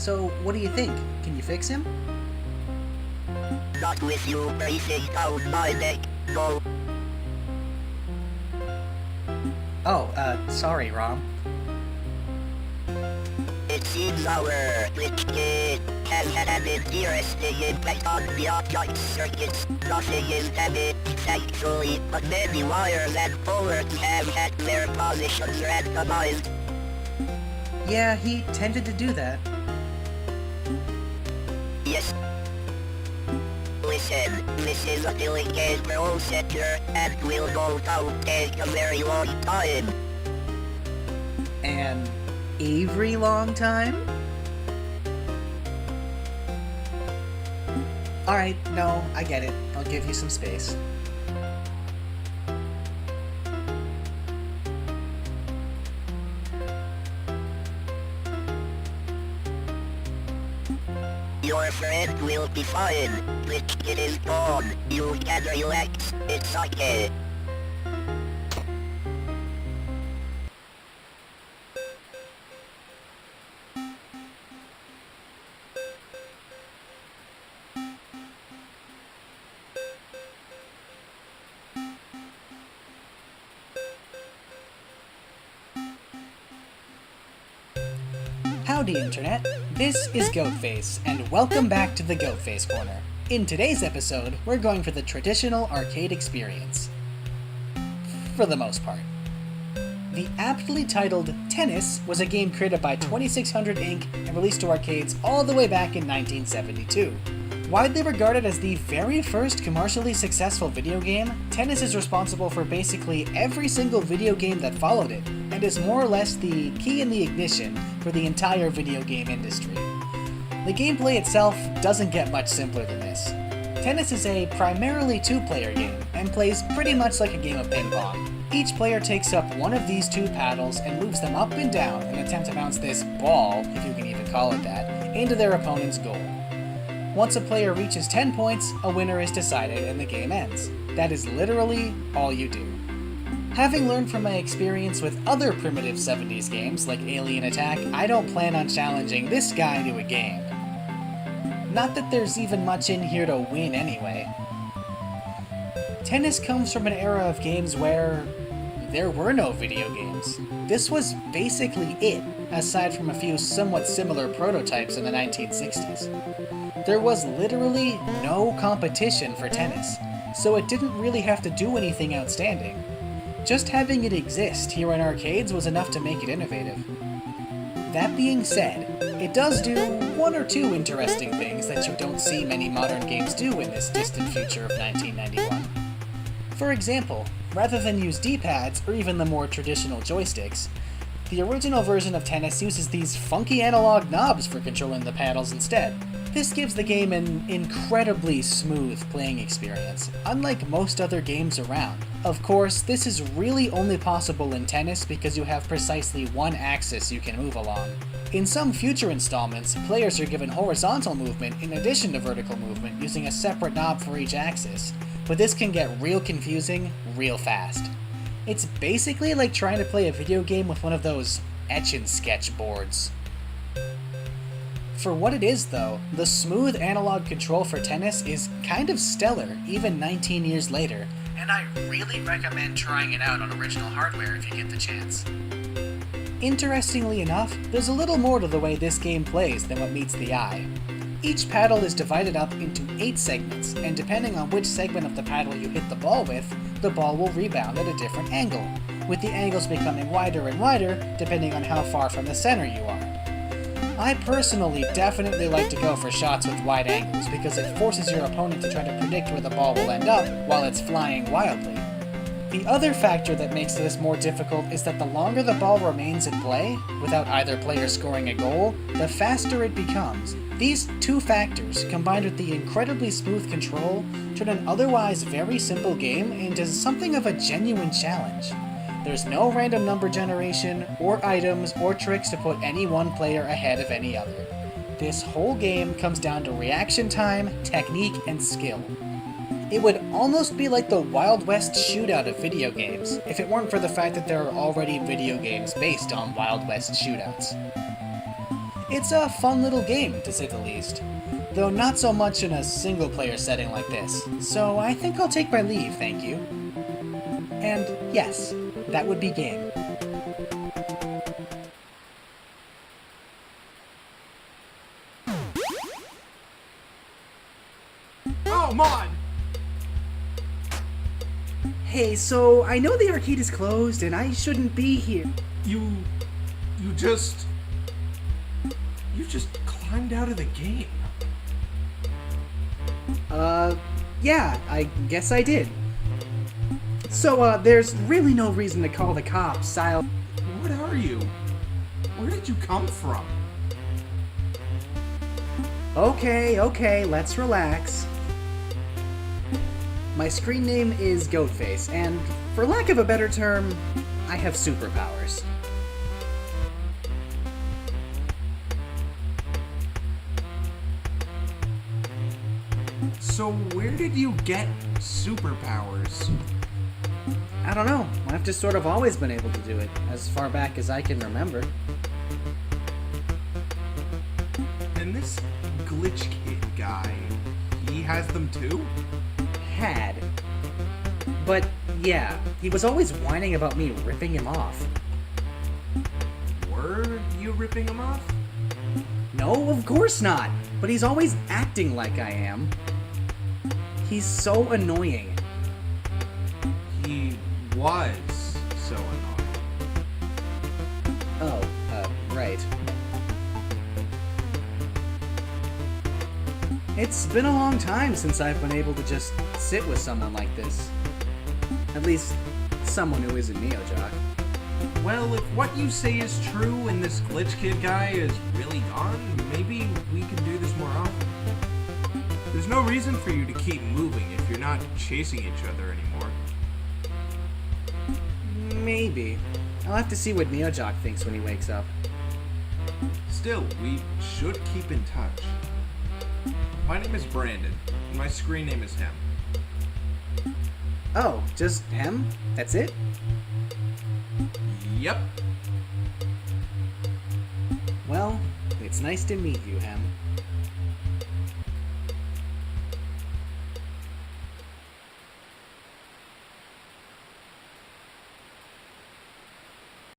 So, what do you think? Can you fix him? Not with you breathing down my neck, no. Oh, sorry, Rom. It seems our glitch kit has had an interesting impact on the object circuits. Nothing is damaged, thankfully, but many wires and ports have had their positions randomized. Yeah, he tended to do that. Yes. Listen, this is a delicate procedure, and will no doubt take a very long time. An Avery long time? Alright, no, I get it. I'll give you some space. Your friend will be fine. Which it is gone. You can relax. It's okay. Howdy Internet, this is Goatface, and welcome back to the Goatface Corner. In today's episode, we're going for the traditional arcade experience. For the most part. The aptly titled Tennis was a game created by 2600 Inc. and released to arcades all the way back in 1972. Widely regarded as the very first commercially successful video game, Tennis is responsible for basically every single video game that followed it, and is more or less the key in the ignition for the entire video game industry. The gameplay itself doesn't get much simpler than this. Tennis is a primarily two-player game, and plays pretty much like a game of ping pong. Each player takes up one of these two paddles and moves them up and down in an attempt to bounce this ball, if you can even call it that, into their opponent's goal. Once a player reaches 10 points, a winner is decided and the game ends. That is literally all you do. Having learned from my experience with other primitive 70s games like Alien Attack, I don't plan on challenging this guy to a game. Not that there's even much in here to win anyway. Tennis comes from an era of games where there were no video games. This was basically it, aside from a few somewhat similar prototypes in the 1960s. There was literally no competition for tennis, so it didn't really have to do anything outstanding. Just having it exist here in arcades was enough to make it innovative. That being said, it does do one or two interesting things that you don't see many modern games do in this distant future of 1991. For example, rather than use D-pads or even the more traditional joysticks, the original version of Tennis uses these funky analog knobs for controlling the paddles instead. This gives the game an incredibly smooth playing experience, unlike most other games around. Of course, this is really only possible in Tennis because you have precisely one axis you can move along. In some future installments, players are given horizontal movement in addition to vertical movement using a separate knob for each axis, but this can get real confusing real fast. It's basically like trying to play a video game with one of those etch-and-sketch boards. For what it is though, the smooth analog control for Tennis is kind of stellar even 19 years later, and I really recommend trying it out on original hardware if you get the chance. Interestingly enough, there's a little more to the way this game plays than what meets the eye. Each paddle is divided up into 8 segments, and depending on which segment of the paddle you hit the ball with, the ball will rebound at a different angle, with the angles becoming wider and wider depending on how far from the center you are. I personally definitely like to go for shots with wide angles because it forces your opponent to try to predict where the ball will end up while it's flying wildly. The other factor that makes this more difficult is that the longer the ball remains in play, without either player scoring a goal, the faster it becomes. These two factors, combined with the incredibly smooth control, turn an otherwise very simple game into something of a genuine challenge. There's no random number generation, or items, or tricks to put any one player ahead of any other. This whole game comes down to reaction time, technique, and skill. It would almost be like the Wild West shootout of video games, if it weren't for the fact that there are already video games based on Wild West shootouts. It's a fun little game, to say the least. Though not so much in a single-player setting like this, so I think I'll take my leave, thank you. And yes, that would be game. Oh, Mon! Hey, so I know the arcade is closed and I shouldn't be here. You just climbed out of the game. Yeah, I guess I did. So, there's really no reason to call the cops. What are you? Where did you come from? Okay, let's relax. My screen name is Goatface, and for lack of a better term, I have superpowers. So where did you get superpowers? I don't know, I've just sort of always been able to do it, as far back as I can remember. And this glitch kid guy, he has them too? Had. But yeah, he was always whining about me ripping him off. Were you ripping him off? No, of course not. But he's always acting like I am. He's so annoying. He was so annoying. Oh, right. It's been a long time since I've been able to just sit with someone like this. At least, someone who isn't Neojock. Well, if what you say is true and this glitch kid guy is really gone, maybe we can do this more often. There's no reason for you to keep moving if you're not chasing each other anymore. Maybe. I'll have to see what Neojock thinks when he wakes up. Still, we should keep in touch. My name is Brandon, and my screen name is Hem. Oh, just him? That's it? Yep. Well, it's nice to meet you, Hem.